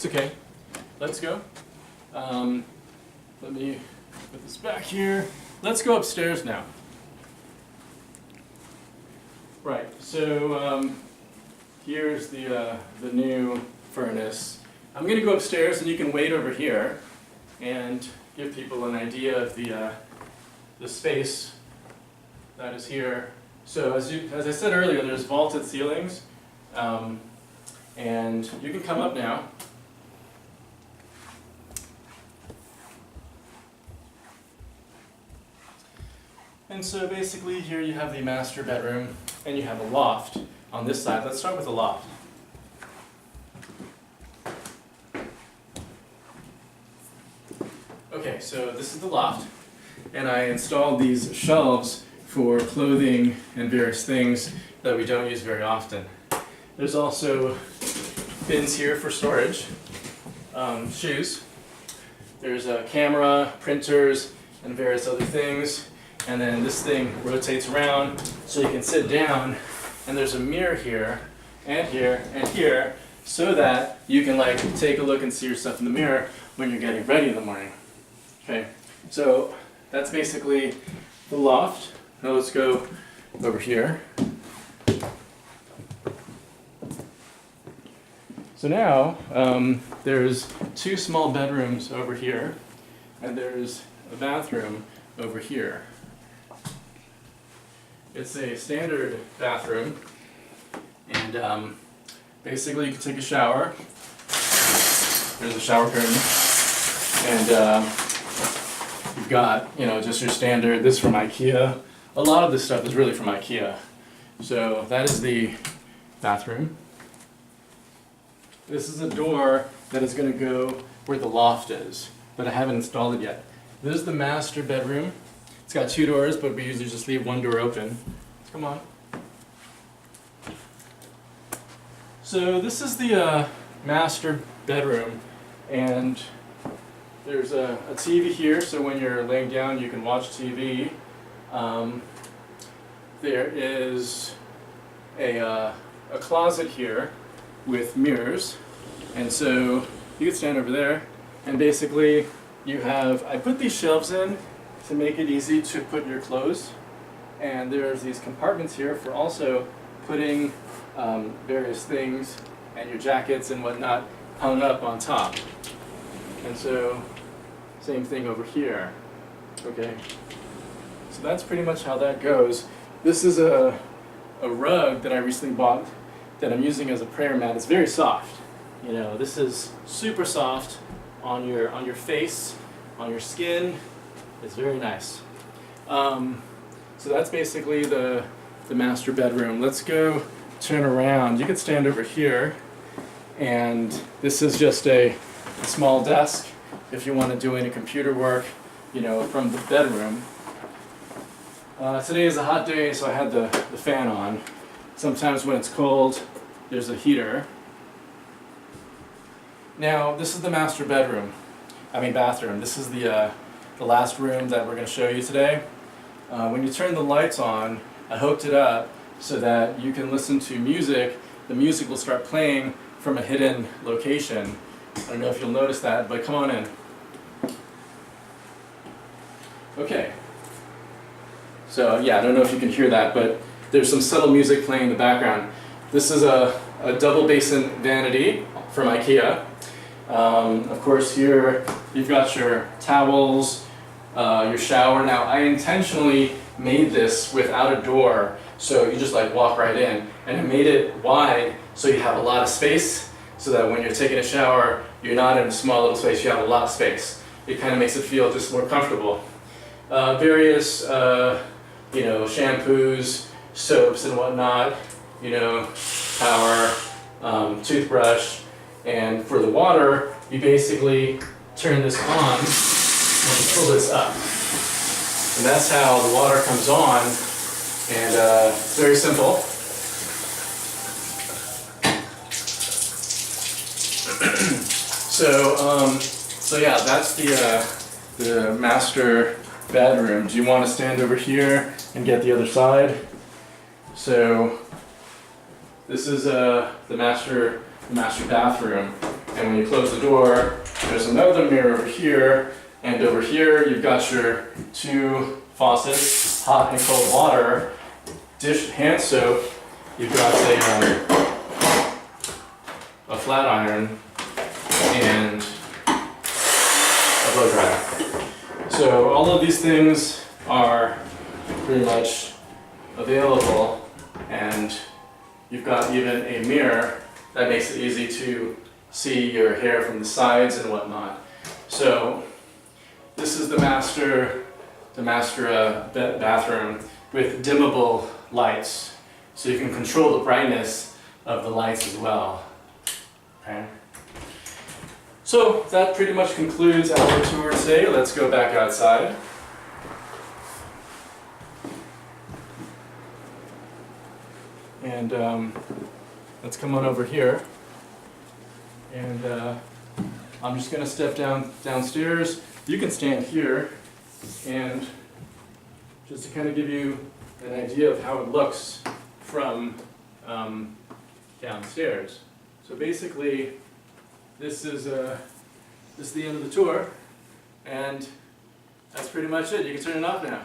It's okay. Let's go. Let me put this back here. Let's go upstairs now. Right, so here's the new furnace. I'm going to go upstairs and you can wait over here and give people an idea of the space that is here. So as I said earlier, there's vaulted ceilings, and you can come up now. And so basically here you have the master bedroom and you have a loft on this side. Let's start with the loft. Okay, so this is the loft, and I installed these shelves for clothing and various things that we don't use very often. There's also bins here for storage, shoes. There's a camera, printers, and various other things. And then this thing rotates around so you can sit down, and there's a mirror here, and here, and here, so that you can like take a look and see yourself in the mirror when you're getting ready in the morning. Okay, so that's basically the loft. Now let's go over here. So now there's two small bedrooms over here, and there's a bathroom over here. It's a standard bathroom, and basically you can take a shower. There's a shower curtain, and you've got, you know, just your standard. This is from IKEA. A lot of this stuff is really from IKEA. So that is the bathroom. This is a door that is going to go where the loft is, but I haven't installed it yet. This is the master bedroom. It's got two doors, but we usually just leave one door open. Come on. So this is the master bedroom, and there's a TV here, so when you're laying down you can watch TV. There is a closet here with mirrors, and so you can stand over there, and basically you have, I put these shelves in to make it easy to put your clothes, and there's these compartments here for also putting various things and your jackets and whatnot hung up on top. And so same thing over here. Okay, so that's pretty much how that goes. This is a rug that I recently bought that I'm using as a prayer mat. It's very soft. You know, this is super soft on your face, on your skin. It's very nice. So that's basically the master bedroom. Let's go turn around. You can stand over here, and this is just a small desk if you want to do any computer work, you know, from the bedroom. Today is a hot day, so I had the fan on. Sometimes when it's cold, there's a heater. Now, this is the master bedroom. Bathroom. This is the last room that we're going to show you today. When you turn the lights on, I hooked it up so that you can listen to music. The music will start playing from a hidden location. I don't know if you'll notice that, but come on in. Okay. So yeah, I don't know if you can hear that, but there's some subtle music playing in the background. This is a double basin vanity from IKEA. Of course here you've got your towels, your shower. Now I intentionally made this without a door, so you just like walk right in, and I made it wide so you have a lot of space, so that when you're taking a shower you're not in a small little space, you have a lot of space. It kind of makes it feel just more comfortable. Various you know, shampoos, soaps and whatnot, you know, power, toothbrush, and for the water you basically turn this on and you pull this up, and that's how the water comes on, and it's very simple. So yeah, that's the master bedroom. Do you want to stand over here and get the other side? So this is the master bathroom. And when you close the door, there's another mirror over here. And over here, you've got your two faucets, hot and cold water, dish hand soap. You've got a flat iron and a blow dryer. So all of these things are pretty much available, and you've got even a mirror that makes it easy to see your hair from the sides and whatnot. So this is the master bathroom with dimmable lights, so you can control the brightness of the lights as well. Okay. So that pretty much concludes our tour today. Let's go back outside. And let's come on over here. And I'm just going to step downstairs. You can stand here, and just to kind of give you an idea of how it looks from downstairs. So basically, this is the end of the tour, and that's pretty much it. You can turn it off now.